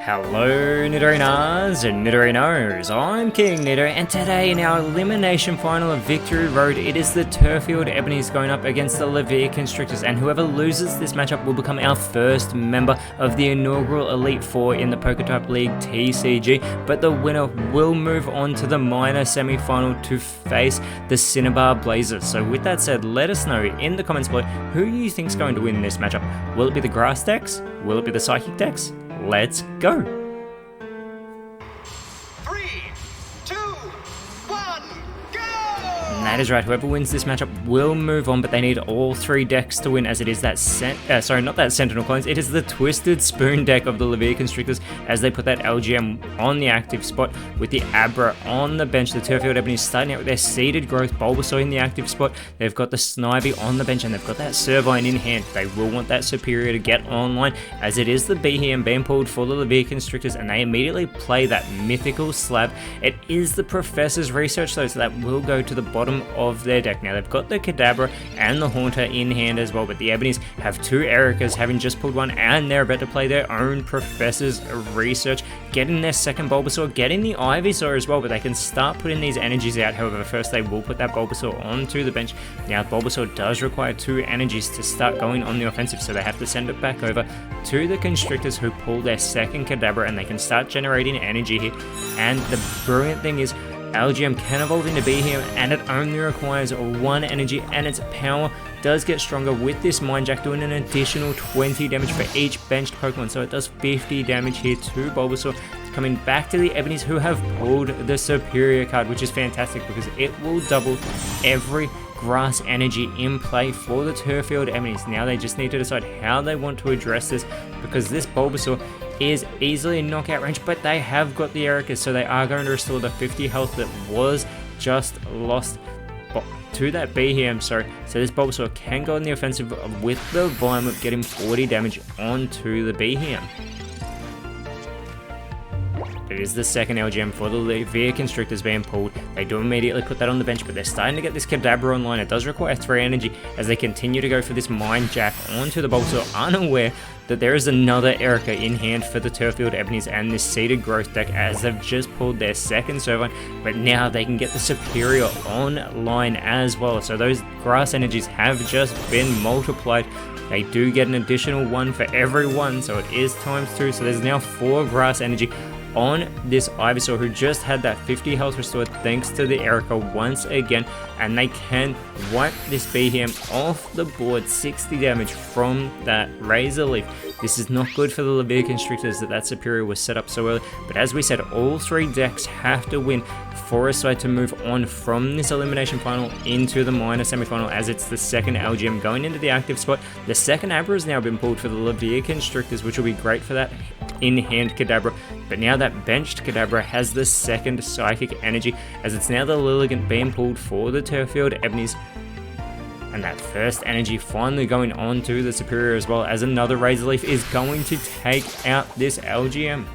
Hello Nidorinas and Nidorinos, I'm KingNido, and today in our Elimination final of Victory Road, it is the Turffield Ebonies going up against the Levere Constrictors, and whoever loses this matchup will become our first member of the inaugural Elite Four in the PokeType League TCG, but the winner will move on to the minor semi-final to face the Cinnabar Blazers. So with that said, let us know in the comments below who you think is going to win this matchup. Will it be the Grass decks? Will it be the Psychic decks? Let's go! 3, 2, 1, go! And that is right, whoever wins this matchup will move on, but they need all three decks to win, as it is that not that Sentinel Clones, it is the Twisted Spoon deck of the Levere Constrictors, as they put that LGM on the active spot with the Abra on the bench. The Turffield Ebonies starting out with their Seeded Growth Bulbasaur in the active spot. They've got the Snivy on the bench, and they've got that Servine in hand. They will want that Superior to get online, as it is the Behem being pulled for the Levere Constrictors, and they immediately play that Mythical Slab. It is the Professor's Research though, so that will go to the bottom of their deck. Now they've got the Kadabra and the Haunter in hand as well, but the Ebonies have two Ericas, having just pulled one, and they're about to play their own Professor's Research, getting their second Bulbasaur, getting the Ivysaur as well, but they can start putting these energies out. However, first they will put that Bulbasaur onto the bench. Now Bulbasaur does require two energies to start going on the offensive, so they have to send it back over to the Constrictors, who pull their second Kadabra, and they can start generating energy here. And the brilliant thing is, LGM can evolve into Behem, and it only requires one energy, and its power does get stronger with this Mind Jack, doing an additional 20 damage for each benched Pokemon, so it does 50 damage here to Bulbasaur. Coming back to the Ebonies, who have pulled the Superior card, which is fantastic because it will double every grass energy in play for the Turffield Ebonies. Now they just need to decide how they want to address this, because this Bulbasaur is easily in knockout range, but they have got the Ericas, so they are going to restore the 50 health that was just lost to that Behem, so this Bulbasaur can go in the offensive with the Vine, getting 40 damage onto the Behem. It is the second LGM for the Levere Constrictors being pulled. They do immediately put that on the bench, but they're starting to get this Kadabra online. It does require 3 energy as they continue to go for this Mind Jack onto the Bulbasaur, unaware that there is another Erica in hand for the Turffield Ebonies and this Seeded Growth deck, as they've just pulled their second Servine, but now they can get the Superior online as well. So those grass energies have just been multiplied. They do get an additional 1 for every 1, so it is ×2, so there's now 4 grass energy on this Ivysaur, who just had that 50 health restored thanks to the Erica once again, and they can wipe this Behem off the board. 60 damage from that Razor Leaf. This is not good for the Levere Constrictors that Superior was set up so early, but as we said, all three decks have to win for a side to move on from this Elimination final into the minor semi-final, as it's the second LGM going into the active spot. The second Abra has now been pulled for the Levere Constrictors, which will be great for that in-hand Kadabra, but now that benched Kadabra has the second Psychic energy, as it's now the Lilligant being pulled for the Turffield Ebonies. And that first energy finally going on to the Superior as well, as another Razor Leaf is going to take out this LGM.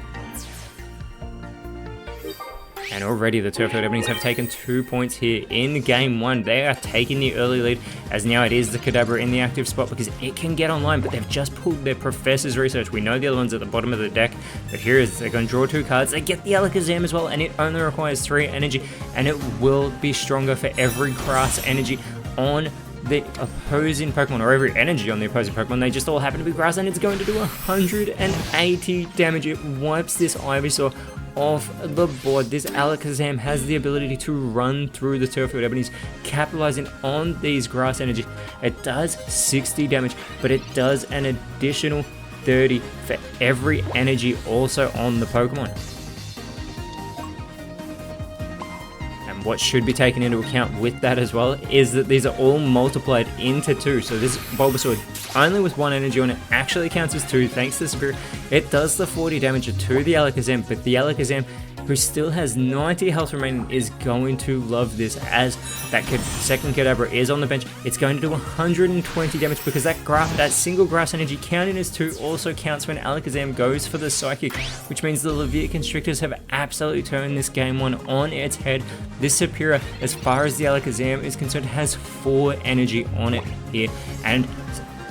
And already the Turffield Ebonies have taken 2 points here in game 1. They are taking the early lead, as now it is the Kadabra in the active spot because it can get online, but they've just pulled their Professor's Research. We know the other one's at the bottom of the deck, but here is, they're going to draw 2 cards. They get the Alakazam as well, and it only requires 3 energy, and it will be stronger for every grass energy on the opposing Pokemon, or every energy on the opposing Pokemon. They just all happen to be grass, and it's going to do 180 damage. It wipes this Ivysaur off the board. This Alakazam has the ability to run through the Turffield Ebonies, capitalizing on these grass energy. It does 60 damage, but it does an additional 30 for every energy also on the Pokemon. What should be taken into account with that as well is that these are all multiplied into 2. So this Bulbasaur, only with 1 energy on it, actually counts as 2 thanks to the Superior. It does the 40 damage to the Alakazam, but the Alakazam, who still has 90 health remaining, is going to love this, as that second Kadabra is on the bench. It's going to do 120 damage because that single grass energy counting as 2 also counts when Alakazam goes for the Psychic, which means the Levere Constrictors have absolutely turned this game 1 on its head. This Superior, as far as the Alakazam is concerned, has 4 energy on it here, and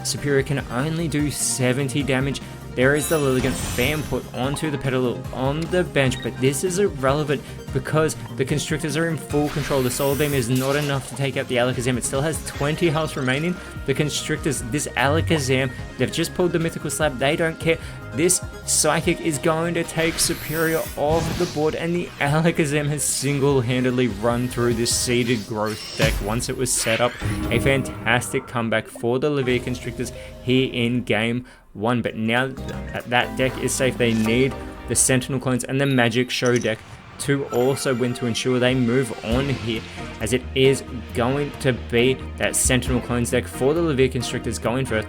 Superior can only do 70 damage there is the Lilligant being put onto the pedal on the bench, but this is irrelevant because the Constrictors are in full control. The Solar Beam is not enough to take out the Alakazam. It still has 20 health remaining. The Constrictors, this Alakazam, they've just pulled the Mythical Slab. They don't care. This Psychic is going to take Superior off the board, and the Alakazam has single-handedly run through this Seeded Growth deck once it was set up. A fantastic comeback for the Levere Constrictors here in Game 1, but now that deck is safe, they need the Sentinel Clones and the Magic Show deck to also win to ensure they move on here, as it is going to be that Sentinel Clones deck for the Levere Constrictors going first.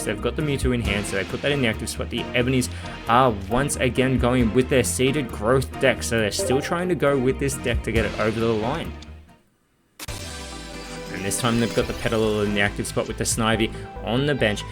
They've got the Mewtwo in hand, so they put that in the active spot. The Ebonies are once again going with their Seeded Growth deck, so they're still trying to go with this deck to get it over the line. And this time they've got the Petalil in the active spot with the Snivy on the bench,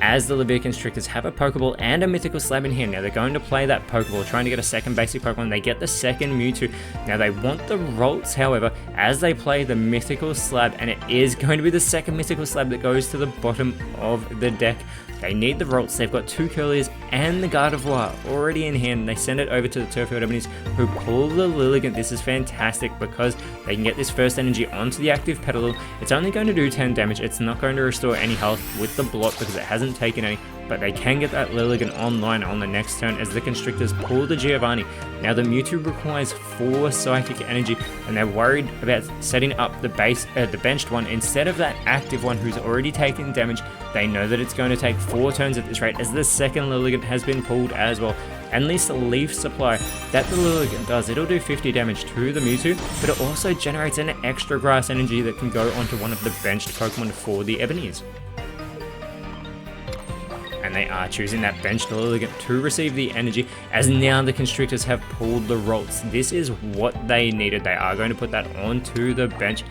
as the Levere Constrictors have a Pokeball and a Mythical Slab in hand. Now they're going to play that Pokeball, trying to get a second basic Pokemon. They get the second Mewtwo. Now they want the Rolts, however, as they play the Mythical Slab, and it is going to be the second Mythical Slab that goes to the bottom of the deck. They need the Rolts. They've got two Curliers and the Gardevoir already in hand. They send it over to the Turffield Ebonies, who pull the Lilligant. This is fantastic because they can get this first energy onto the active Petalil. It's only going to do 10 damage. It's not going to restore any health with the block because it hasn't taken any, but they can get that Lilligant online on the next turn as the Constrictors pull the Giovanni. Now the Mewtwo requires 4 Psychic Energy, and they're worried about setting up the benched one instead of that active one who's already taken damage. They know that it's going to take 4 turns at this rate, as the second Lilligant has been pulled as well. And this Leaf Supply that the Lilligant does, it'll do 50 damage to the Mewtwo, but it also generates an extra Grass Energy that can go onto one of the benched Pokemon for the Ebonies. And they are choosing that benched Lilligant to receive the energy, as now the Constrictors have pulled the Rolts. This is what they needed. They are going to put that onto the bench,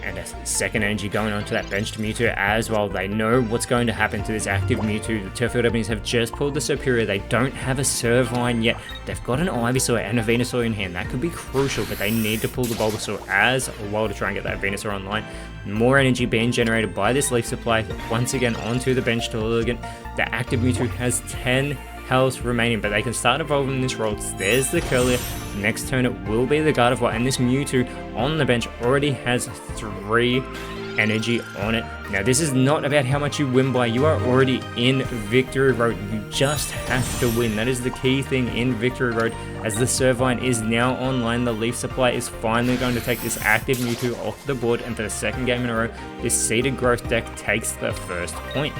and a second energy going onto that benched Mewtwo as well. They know what's going to happen to this active Mewtwo. The Turffield Ebonies have just pulled the Superior. They don't have a Servine yet. They've got an Ivysaur and a Venusaur in hand. That could be crucial, but they need to pull the Bulbasaur as well to try and get that Venusaur online. More energy being generated by this Leaf Supply once again onto the bench to Lilligant. The active Mewtwo has 10 health remaining, but they can start evolving this Rolts. There's the Curlier. Next turn it will be the Gardevoir, and this Mewtwo on the bench already has 3 energy on it. Now this is not about how much you win by. You are already in Victory Road. You just have to win. That is the key thing in Victory Road, as the Servine is now online. The Leaf Supply is finally going to take this active Mewtwo off the board, and for the second game in a row, this Seeded Growth deck takes the first point.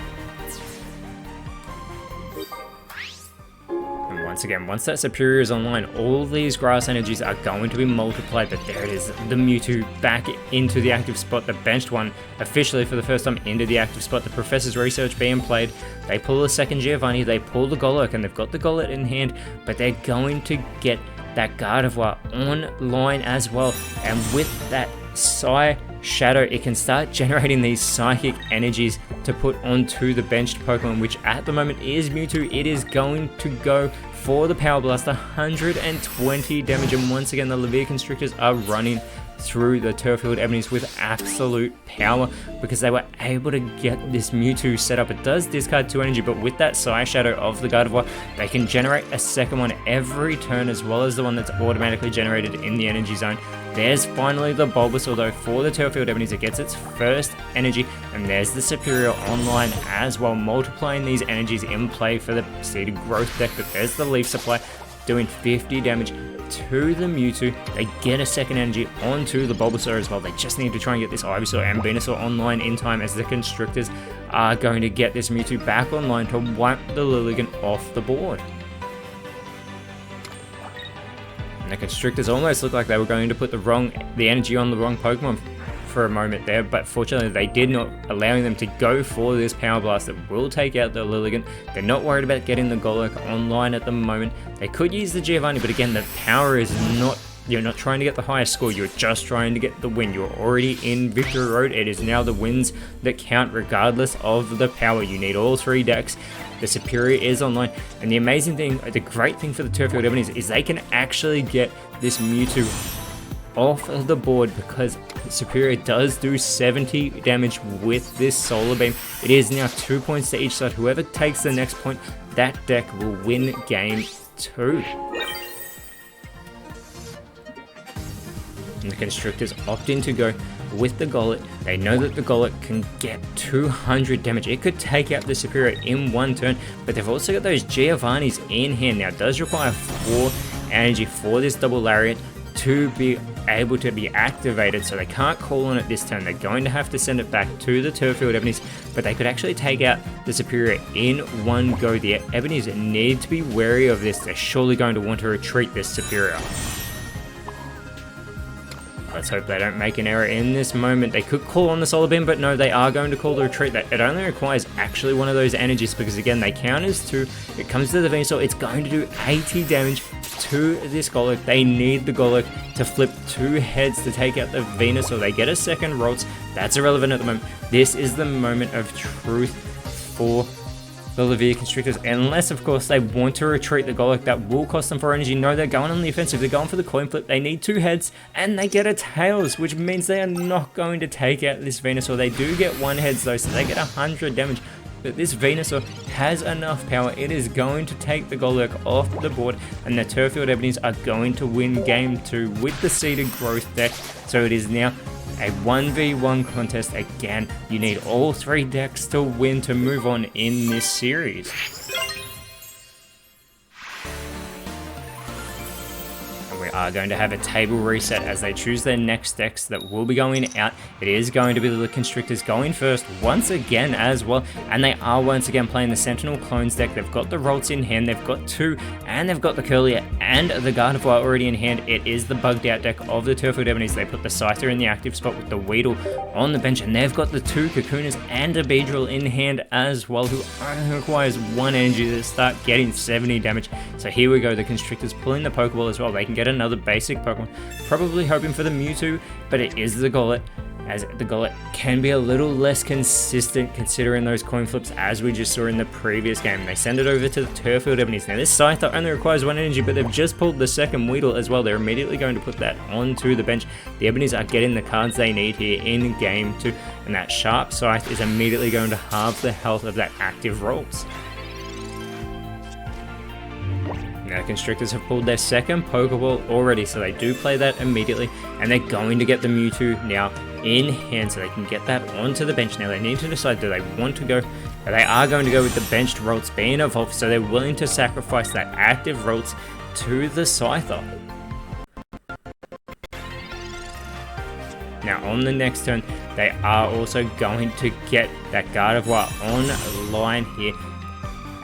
Once again, once that Superior is online, all these Grass Energies are going to be multiplied, but there it is, the Mewtwo back into the active spot, the benched one officially for the first time into the active spot. The Professor's Research being played, they pull the second Giovanni, they pull the Golurk, and they've got the Golurk in hand, but they're going to get that Gardevoir online as well, and with that Psy Shadow, it can start generating these Psychic Energies to put onto the benched Pokemon, which at the moment is Mewtwo. It is going to go for the Power Blast, 120 damage, and once again the Levere Constrictors are running through the Turffield Ebonies with absolute power because they were able to get this Mewtwo set up. It does discard 2 energy, but with that Psy Shadow of the Gardevoir, they can generate a second one every turn, as well as the one that's automatically generated in the energy zone. There's finally the Bulbasaur though for the Turffield Ebonies. It gets its first energy, and there's the Superior online as well, multiplying these energies in play for the Seeded Growth deck. But there's the Leaf Supply doing 50 damage to the Mewtwo. They get a second energy onto the Bulbasaur as well. They just need to try and get this Ivysaur and Venusaur online in time, as the Constrictors are going to get this Mewtwo back online to wipe the Lilligant off the board. And the Constrictors almost looked like they were going to put the energy on the wrong Pokemon for a moment there, but fortunately they did not, allowing them to go for this Power Blast that will take out the Lilligant. They're not worried about getting the Golurk online at the moment. They could use the Giovanni, but again, the power is not, you're not trying to get the highest score, you're just trying to get the win. You're already in Victory Road. It is now the wins that count regardless of the power. You need all 3 decks. The Superior is online, and the amazing thing, the great thing for the Turffield Ebonies is they can actually get this Mewtwo off of the board because Superior does do 70 damage with this Solar Beam. It is now 2 points to each side. Whoever takes the next point, that deck will win game 2. And the Constrictors opt in to go with the Golett. They know that the Golett can get 200 damage. It could take out the Superior in one turn, but they've also got those Giovannis in hand. Now, it does require 4 energy for this double Lariat to be able to be activated, so they can't call on it this turn. They're going to have to send it back to the Turffield Ebonies, but they could actually take out the Superior in one go. The Ebonies need to be wary of this. They're surely going to want to retreat this Superior. Let's hope they don't make an error in this moment. They could call on the Solar Beam, but no, they are going to call the retreat. It only requires actually one of those energies because, again, they count as 2. It comes to the Venusaur. It's going to do 80 damage to this Golett. They need the Golett to flip 2 heads to take out the Venusaur. They get a second Ralts. That's irrelevant at the moment. This is the moment of truth for the Levere Constrictors, unless of course they want to retreat the Golett. That will cost them 4 energy. No, they're going on the offensive. They're going for the coin flip. They need 2 heads and they get a tails, which means they are not going to take out this Venusaur. They do get 1 heads though, so they get 100 damage. But this Venusaur has enough power. It is going to take the Golurk off the board, and the Turffield Ebonies are going to win game 2 with the Seeded Growth deck. So it is now a 1v1 contest. Again, you need all 3 decks to win to move on in this series. And we are going to have a table reset as they choose their next decks that will be going out. It is going to be the Constrictors going first once again as well, and they are once again playing the Sentinel Clones deck. They've got the Ralts in hand, they've got 2, and they've got the Curlier and the Gardevoir already in hand. It is the bugged out deck of the Turffield Ebonies. They put the Scyther in the active spot with the Weedle on the bench, and they've got the 2 Kakoonas and a Beedrill in hand as well, who only requires 1 energy to start getting 70 damage. So here we go, the Constrictors pulling the Pokeball as well. They can get another basic Pokemon, probably hoping for the Mewtwo, but it is the Golett, as the Golett can be a little less consistent considering those coin flips as we just saw in the previous game. They send it over to the Turffield Ebonies. Now this Scyther only requires 1 energy, but they've just pulled the second Weedle as well. They're immediately going to put that onto the bench. The Ebonies are getting the cards they need here in game 2, and that Sharp Scythe is immediately going to halve the health of that active Ralts. Now, Constrictors have pulled their second Pokeball already, so they do play that immediately, and they're going to get the Mewtwo now in hand so they can get that onto the bench. Now, they need to decide, do they want to go? They are going to go with the benched Ralts being evolved, so they're willing to sacrifice that active Ralts to the Scyther. Now, on the next turn, they are also going to get that Gardevoir online here,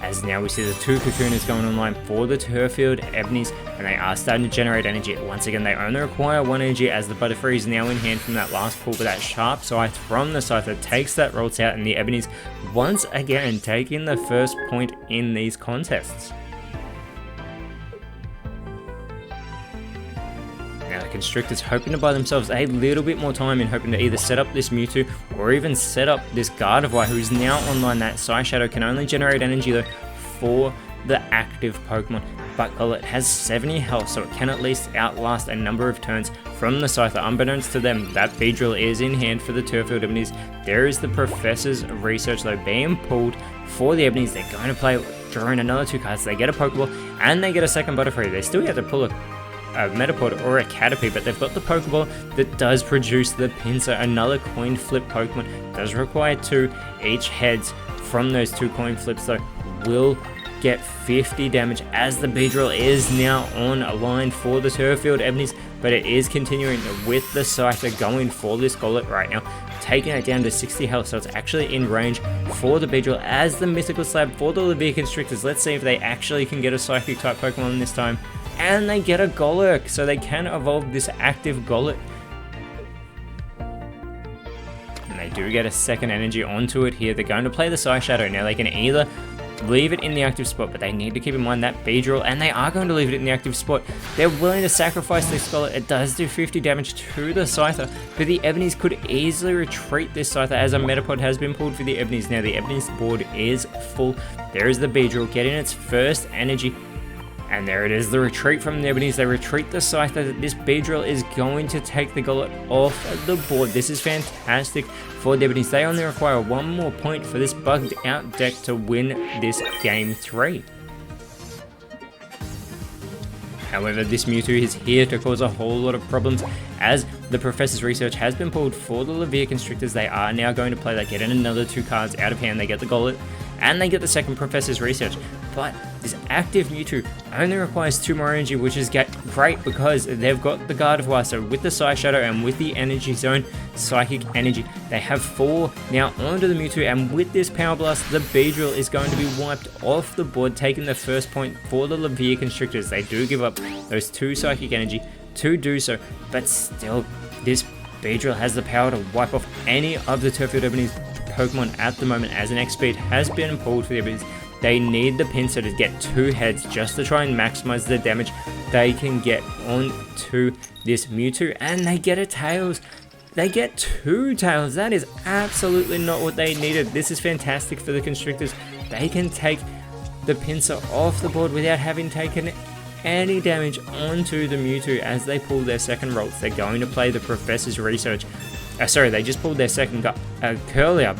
as now we see the 2 Kakoonas going online for the Turffield Ebonies, and they are starting to generate energy. Once again, they only require 1 energy as the Butterfree is now in hand from that last pull, but that Sharp Scythe from the Scyther takes that Ralts out, and the Ebonies once again taking the first point in these contests. Now the Constrictors hoping to buy themselves a little bit more time in hoping to either set up this Mewtwo or even set up this Gardevoir, who's now online. That Psyshadow can only generate energy though for the active Pokemon, but Golett has 70 health, so it can at least outlast a number of turns from the Scyther. Unbeknownst to them, that Beedrill is in hand for the Turffield Ebonies. There is the Professor's Research though being pulled for the Ebonies. They're going to play drawing another 2 cards. They get a Pokeball and they get a second Butterfree. They still have to pull a Metapod or a Caterpie, but they've got the Pokeball that does produce the Pinsir. Another coin flip Pokemon. Does require 2 each heads from those 2 coin flips though. Will get 50 damage as the Beedrill is now on a line for the Turffield Ebonies, but it is continuing with the Scyther going for this Golett right now, taking it down to 60 health, so it's actually in range for the Beedrill as the Mythical Slab for the Levere Constrictors. Let's see if they actually can get a Psychic type Pokemon this time. And they get a Golurk, so they can evolve this active Golett. And they do get a second energy onto it here. They're going to play the Psyshadow. Now they can either leave it in the active spot, but they need to keep in mind that Beedrill, and they are going to leave it in the active spot. They're willing to sacrifice this Golett. It does do 50 damage to the Scyther, but the Ebonies could easily retreat this Scyther as a Metapod has been pulled for the Ebonies. Now the Ebonies board is full. There is the Beedrill getting its first energy And there it is, the retreat from the Ebonies. They retreat the Scyther. This Beedrill is going to take the Golett off the board. This is fantastic for the Ebonies. They only require one more point for this bugged out deck to win this game 3. However, this Mewtwo is here to cause a whole lot of problems, as the Professor's Research has been pulled for the Levere Constrictors. They are now going to play that, getting another 2 cards out of hand. They get the Golett, and they get the second Professor's Research. But this active Mewtwo only requires 2 more energy, which is great because they've got the Gardevoir. So with the Psy Shadow and with the Energy Zone, Psychic Energy, they have 4 now onto the Mewtwo, and with this Power Blast, the Beedrill is going to be wiped off the board, taking the first point for the Levere Constrictors. They do give up those 2 Psychic Energy to do so, but still, this Beedrill has the power to wipe off any of the Turffield Ebony's Pokemon at the moment, as an X-Speed has been pulled for the Ebonies. They need the Pinsir to get 2 heads just to try and maximize the damage they can get onto this Mewtwo, and they get a Tails. They get 2 Tails. That is absolutely not what they needed. This is fantastic for the Constrictors. They can take the Pinsir off the board without having taken any damage onto the Mewtwo. As they pull their second Ralts, they're going to play the Professor's Research. Sorry, they just pulled their second Curlier.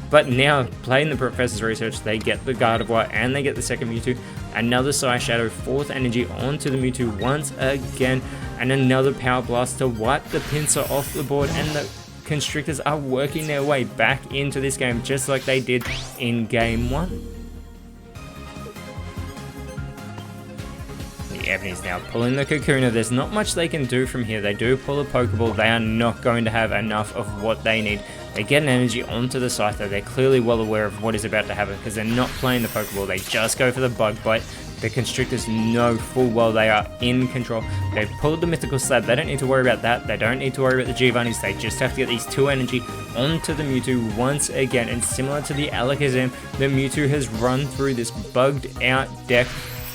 But now, playing the Professor's Research, they get the Gardevoir and they get the second Mewtwo. Another Psy Shadow, 4th energy onto the Mewtwo once again. And another Power Blast to wipe the Pinsir off the board. And the Constrictors are working their way back into this game, just like they did in Game 1. The Ebony's now pulling the Kakuna. There's not much they can do from here. They do pull a Pokeball. They are not going to have enough of what they need. They get an energy onto the Scyther. They're clearly well aware of what is about to happen because they're not playing the Pokeball. They just go for the Bug Bite. The Constrictors know full well they are in control. They've pulled the Mythical Slab. They don't need to worry about that. They don't need to worry about the Giovannis. They just have to get these 2 energy onto the Mewtwo once again. And similar to the Alakazam, the Mewtwo has run through this bugged out deck,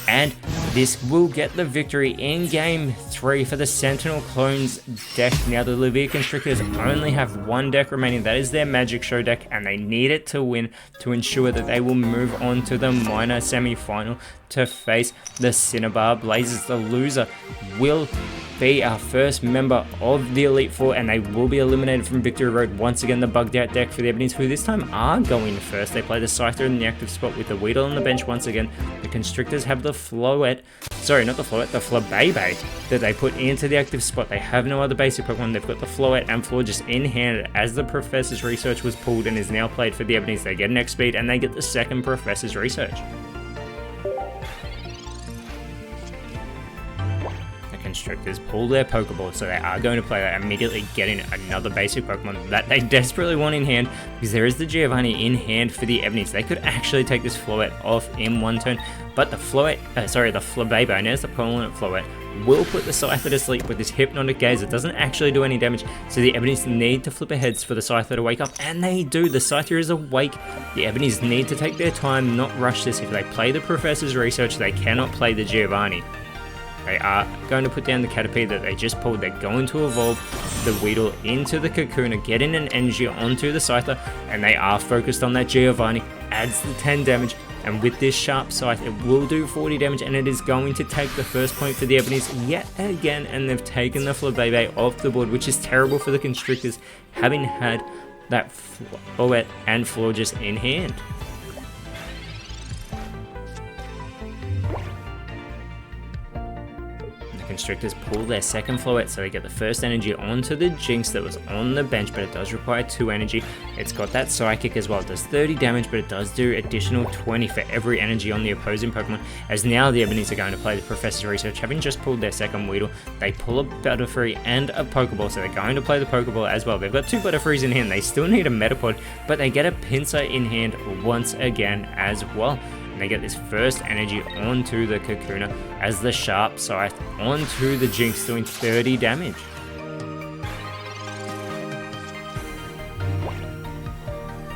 and this will get the victory in Game 3 for the Sentinel Clones deck. Now the Levere Constrictors only have 1 deck remaining. That is their Magic Show deck, and they need it to win to ensure that they will move on to the minor semi-final to face the Cinnabar Blazers. The loser will be our first member of the Elite Four, and they will be eliminated from Victory Road. Once again, the bugged out deck for the Ebonies, who this time are going first. They play the Scyther in the active spot with the Weedle on the bench once again. The Constrictors have the Floette, sorry, not the Floette, the Flabébé that they put into the active spot. They have no other basic Pokemon. They've got the Floette and Florges in hand as the Professor's Research was pulled and is now played for the Ebonies. They get an X-Speed and they get the second Professor's Research. Constrictors pull their Pokeball, so they are going to play that, immediately getting another basic Pokemon that they desperately want in hand, because there is the Giovanni in hand for the Ebonies. They could actually take this Floette off in 1 turn, but the Floette, the Flabébé, and there's the permanent Floette, will put the Scyther to sleep with this Hypnotic Gaze. It doesn't actually do any damage, so the Ebonies need to flip aheads for the Scyther to wake up, and they do. The Scyther is awake. The Ebonies need to take their time, not rush this. If they play the Professor's Research, they cannot play the Giovanni. They are going to put down the Caterpie that they just pulled. They're going to evolve the Weedle into the Kakuna, getting an energy onto the Scyther, and they are focused on that Giovanni. Adds the 10 damage, and with this Sharp Scythe, it will do 40 damage, and it is going to take the first point for the Ebonies yet again, and they've taken the Flabébé off the board, which is terrible for the Constrictors, having had that Floette and Florges in hand. Constrictors pull their second Floette, so they get the first energy onto the Jinx that was on the bench, but it does require 2 energy. It's got that Psychic as well. It does 30 damage, but it does do additional 20 for every energy on the opposing Pokemon, as now the Ebonies are going to play the Professor's Research. Having just pulled their second Weedle, they pull a Butterfree and a Pokeball, so they're going to play the Pokeball as well. They've got 2 Butterfrees in hand. They still need a Metapod, but they get a Pinsir in hand once again as well. And they get this first energy onto the Kakuna as the Sharp Scythe onto the Jinx, doing 30 damage.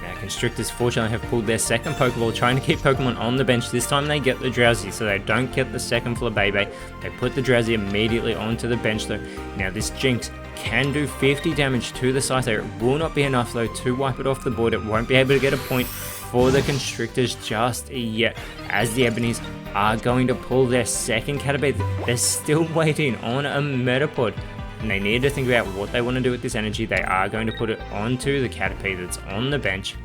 Now Constrictors fortunately have pulled their second Pokeball, trying to keep Pokemon on the bench. This time they get the Drowsy, so they don't get the second Flabébé. They put the Drowsy immediately onto the bench though. Now this Jinx can do 50 damage to the Scyther. It will not be enough though to wipe it off the board. It won't be able to get a point for the Constrictors just yet, as the Ebonies are going to pull their second Caterpie. They're still waiting on a Metapod, and they need to think about what they want to do with this energy. They are going to put it onto the Caterpie that's on the bench.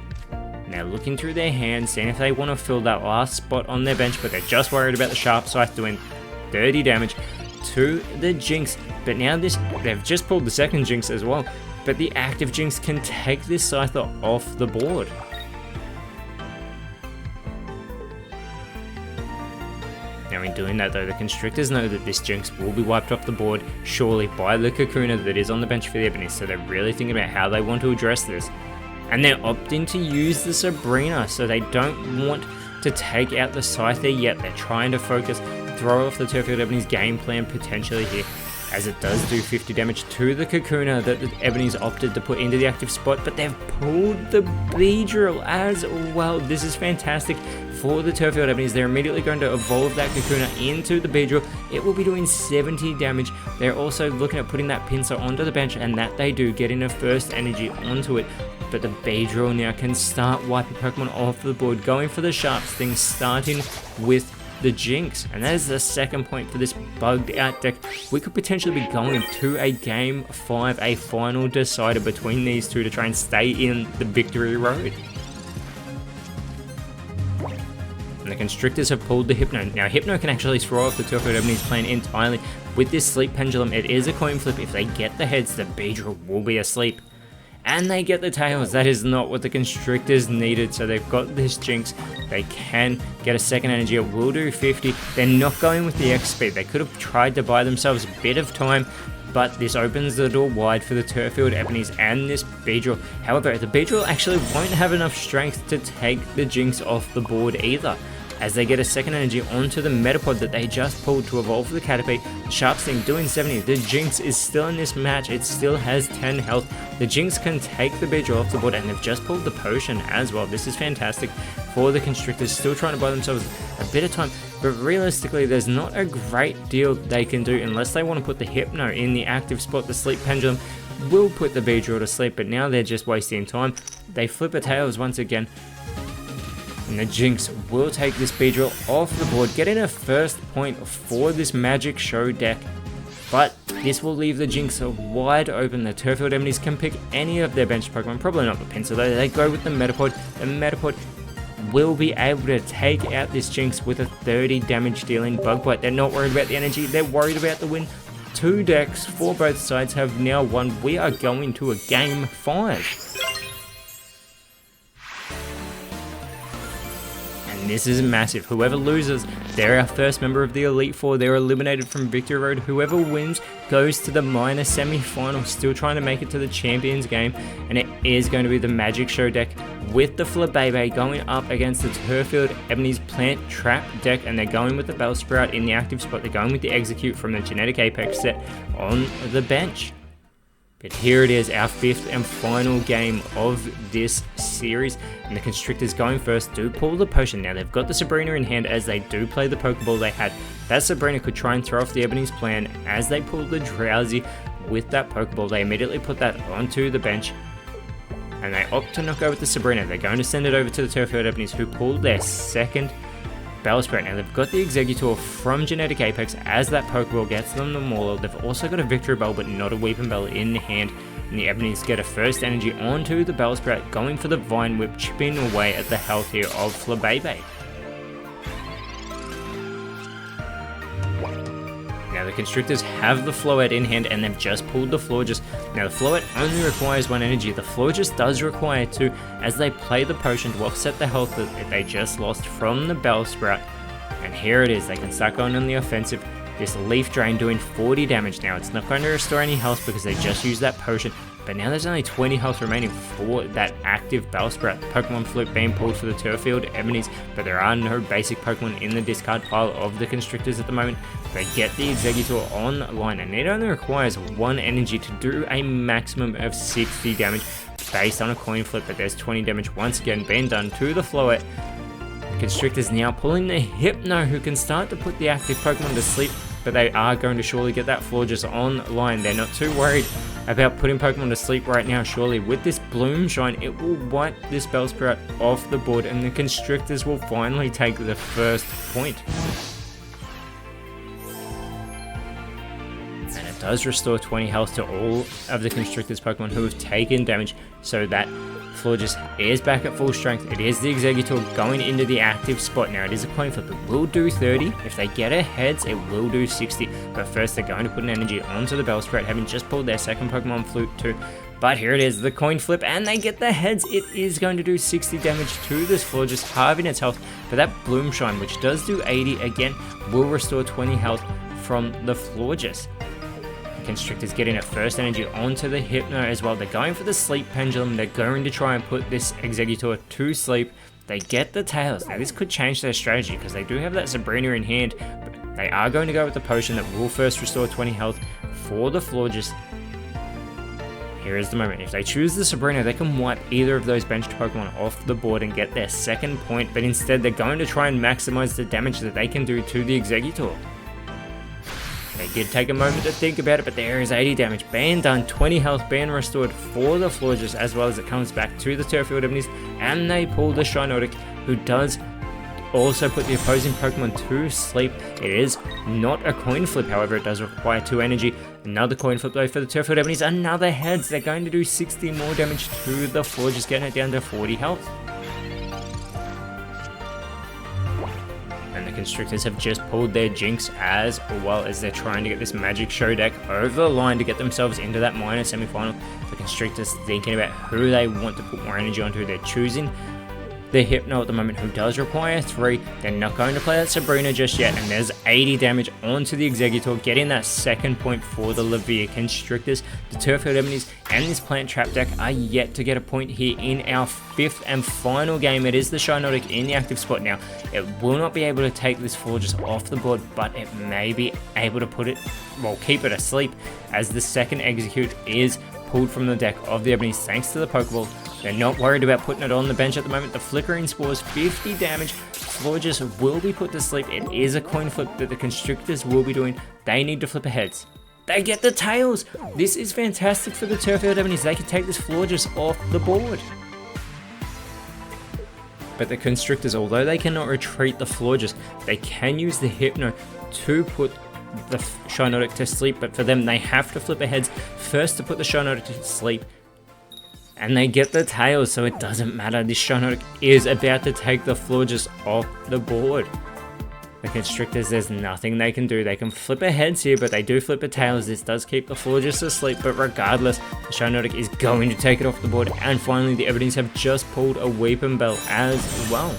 Now looking through their hands, seeing if they want to fill that last spot on their bench, but they're just worried about the Sharp Scythe doing 30 damage to the Jinx. But now they've just pulled the second Jinx as well, but the active Jinx can take this Scyther off the board. Now in doing that though, the Constrictors know that this Jinx will be wiped off the board surely by the Kakuna that is on the bench for the Ebony, so they're really thinking about how they want to address this. And they're opting to use the Sabrina, so they don't want to take out the Scyther yet. They're trying to focus, throw off the Turffield Ebony's game plan potentially here, as it does do 50 damage to the Kakuna that the Ebony's opted to put into the active spot, but they've pulled the Beedrill as well. This is fantastic for the Turffield Ebonies. They're immediately going to evolve that Kakuna into the Beedrill. It will be doing 70 damage. They're also looking at putting that Pinsir onto the bench, and that they do, getting a first energy onto it. But the Beedrill now can start wiping Pokemon off the board, going for the Sharp Sting, starting with the Jinx. And that is the second point for this bugged out deck. We could potentially be going to a game 5, a final decider between these two to try and stay in the victory road. And the Constrictors have pulled the Hypno. Now Hypno can actually throw off the Turffield Ebony's plan entirely. With this Sleep Pendulum, it is a coin flip. If they get the heads, the Beedrill will be asleep. And they get the tails. That is not what the Constrictors needed, so they've got this Jinx. They can get a second energy. It will do 50. They're not going with the X speed. They could have tried to buy themselves a bit of time, but this opens the door wide for the Turffield Ebonies and this Beedrill. However, the Beedrill actually won't have enough strength to take the Jinx off the board either, as they get a second energy onto the Metapod that they just pulled to evolve the Caterpie. Sharp Sting doing 70. The Jinx is still in this match. It still has 10 health. The Jinx can take the Beedrill off the board, and they've just pulled the Potion as well. This is fantastic for the Constrictors, still trying to buy themselves a bit of time, but realistically there's not a great deal they can do unless they want to put the Hypno in the active spot. The Sleep Pendulum will put the Beedrill to sleep, but now they're just wasting time. They flip a tails once again, and the Jinx will take this Beedrill off the board, getting a first point for this Magic Show deck. But this will leave the Jinx wide open. The Turffield Ebonies can pick any of their bench Pokemon, probably not the Pinsir though. They go with the Metapod. The Metapod will be able to take out this Jinx with a 30 damage dealing Bug Bite. They're not worried about the energy, they're worried about the win. Two decks for both sides have now won. We are going to a game 5. This is massive. Whoever loses, they're our first member of the Elite Four. They're eliminated from Victory Road. Whoever wins goes to the minor semi-final, still trying to make it to the Champions game. And it is going to be the Magic Show deck with the Flabébé going up against the Turffield Ebonies Plant Trap deck. And they're going with the Bellsprout in the active spot. They're going with the Execute from the Genetic Apex set on the bench. But here it is, our 5th and final game of this series, and the Constrictors going first do pull the Potion. Now they've got the Sabrina in hand as they do play the Pokeball they had. That Sabrina could try and throw off the Ebony's plan. As they pull the Drowsy with that Pokeball, they immediately put that onto the bench, and they opt to not go with the Sabrina. They're going to send it over to the Turffield Ebonies, who pulled their second Bellsprout. Now they've got the Exeggutor from Genetic Apex as that Pokeball gets them the Mauler. They've also got a Victory Bell but not a Weeping Bell in hand. And the Ebonies get a first energy onto the Bellsprout, going for the Vine Whip, chipping away at the health here of Flabébé. Now the Constrictors have the Floette in hand, and they've just pulled the Florges. Now the Floette only requires 1 energy. The Florges does require 2 as they play the Potion to offset the health that they just lost from the Bellsprout. And here it is, they can start going on the offensive. This Leaf Drain doing 40 damage. Now it's not going to restore any health because they just used that Potion, but now there's only 20 health remaining for that active Bellsprout. Pokemon Flute being pulled for the Turffield Ebonies, but there are no basic Pokemon in the discard pile of the Constrictors at the moment. They get the Exeggutor online, and it only requires 1 energy to do a maximum of 60 damage based on a coin flip, but there's 20 damage once again being done to the Floette. Constrictors now pulling the Hypno, who can start to put the active Pokemon to sleep, but they are going to surely get that Florges online. They're not too worried about putting Pokemon to sleep right now. Surely with this Bloom Shine, it will wipe this Bellsprout off the board, and the Constrictors will finally take the first point. And it does restore 20 health to all of the Constrictor's Pokemon who have taken damage, so that Florges is back at full strength. It is the Executor going into the active spot. Now it is a coin flip. It will do 30. If they get a heads, it will do 60. But first they're going to put an energy onto the Bellsprout, having just pulled their second Pokemon Flute too. But here it is, the coin flip, and they get the heads. It is going to do 60 damage to this Florges, halving its health. But that Bloomshine, which does do 80 again, will restore 20 health from the Florges. Constrictor's getting a first energy onto the Hypno as well. They're going for the Sleep Pendulum. They're going to try and put this Executor to sleep. They get the Tails. Now this could change their strategy because they do have that Sabrina in hand. But they are going to go with the potion that will first restore 20 health for the Florges. Here is the moment. If they choose the Sabrina, they can wipe either of those benched Pokemon off the board and get their second point. But instead they're going to try and maximize the damage that they can do to the Executor. They did take a moment to think about it, but there is 80 damage. Ban done, 20 health, ban restored for the Florges, as well as it comes back to the Turffield Ebonies, and they pull the Shinotic, who does also put the opposing Pokemon to sleep. It is not a coin flip, however, it does require 2 energy. Another coin flip though for the Turffield Ebonies, another heads. They're going to do 60 more damage to the Florges, getting it down to 40 health. And the Constrictors have just pulled their Jinx as well as they're trying to get this Magic Show deck over the line to get themselves into that minor semi-final. The Constrictors thinking about who they want to put more energy onto. They're choosing the Hypno at the moment, who does require 3. They're not going to play that Sabrina just yet, and there's 80 damage onto the Executor, getting that second point for the Levia Constrictors. The Turffield Ebonies and this Plant Trap deck are yet to get a point here in our 5th and final game. It is the Shinotic in the active spot now. It will not be able to take this Florges off the board, but it may be able to put it, well, keep it asleep, as the second Execute is pulled from the deck of the Ebonies thanks to the Pokeball. They're not worried about putting it on the bench at the moment. The Flickering Spores, 50 damage. Florges will be put to sleep. It is a coin flip that the Constrictors will be doing. They need to flip a heads. They get the Tails. This is fantastic for the Turffield Ebonies. They can take this Florges off the board. But the Constrictors, although they cannot retreat the Florges, they can use the Hypno to put the Shinotic to sleep. But for them, they have to flip a heads first to put the Shinotic to sleep. And they get the Tails, so it doesn't matter. This Shinotic is about to take the Florges off the board. The Constrictors, there's nothing they can do. They can flip a heads here, but they do flip a Tails. This does keep the Florges asleep, but regardless, the Shinotic is going to take it off the board. And finally, the Ebonies have just pulled a Weeping Bell as well.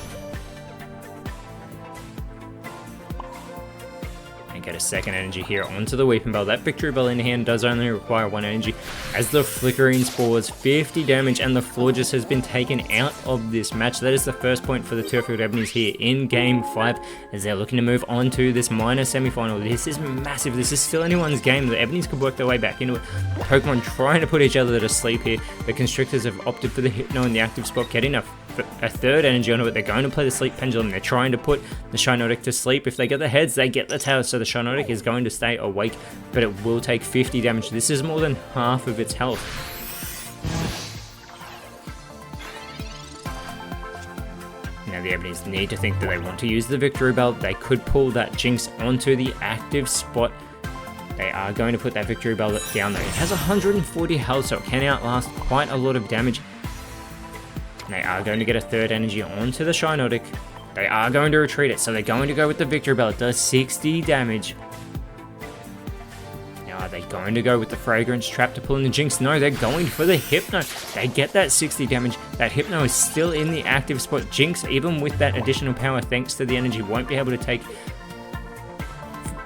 Get a second energy here onto the Weeping Bell. That Victory Bell in hand does only require 1 energy, as the Flickering Spores, 50 damage, and the Florges has been taken out of this match. That is the first point for the Turffield Ebonies here in Game 5, as they're looking to move on to this minor semi-final. This is massive. This is still anyone's game. The Ebonies could work their way back into it. Pokemon trying to put each other to sleep here. The Constrictors have opted for the Hypno in the active spot, getting a third energy onto it. They're going to play the Sleep Pendulum. They're trying to put the Shinotic to sleep. If they get the heads, they get the Tails, so the Shinotic is going to stay awake, but it will take 50 damage. This is more than half of its health. Now the Ebonies need to think that they want to use the Victory Bell. They could pull that Jinx onto the active spot. They are going to put that Victory Bell down there. It has 140 health, so it can outlast quite a lot of damage. They are going to get a third energy onto the Shinotic. They are going to retreat it, so they're going to go with the Victory Bell. It does 60 damage. Now, are they going to go with the Fragrance Trap to pull in the Jinx? No, they're going for the Hypno. They get that 60 damage. That Hypno is still in the active spot. Jinx, even with that additional power, thanks to the energy, won't be able to take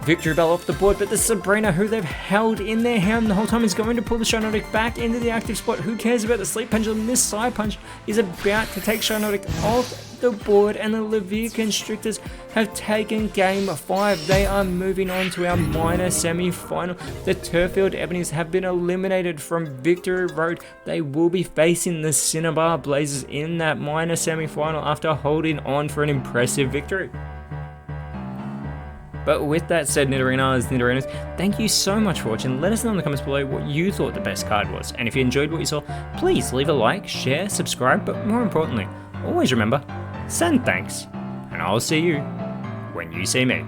Victory Bell off the board, but the Sabrina, who they've held in their hand the whole time, is going to pull the Shinotic back into the active spot. Who cares about the Sleep Pendulum? This Side Punch is about to take Shinotic off the board, and the Levia Constrictors have taken Game 5. They are moving on to our minor semi-final. The Turffield Ebonies have been eliminated from Victory Road. They will be facing the Cinnabar Blazers in that minor semi-final after holding on for an impressive victory. But with that said, Nidorinas, Nidorinos, thank you so much for watching. Let us know in the comments below what you thought the best card was. And if you enjoyed what you saw, please leave a like, share, subscribe, but more importantly, always remember, send thanks. And I'll see you when you see me.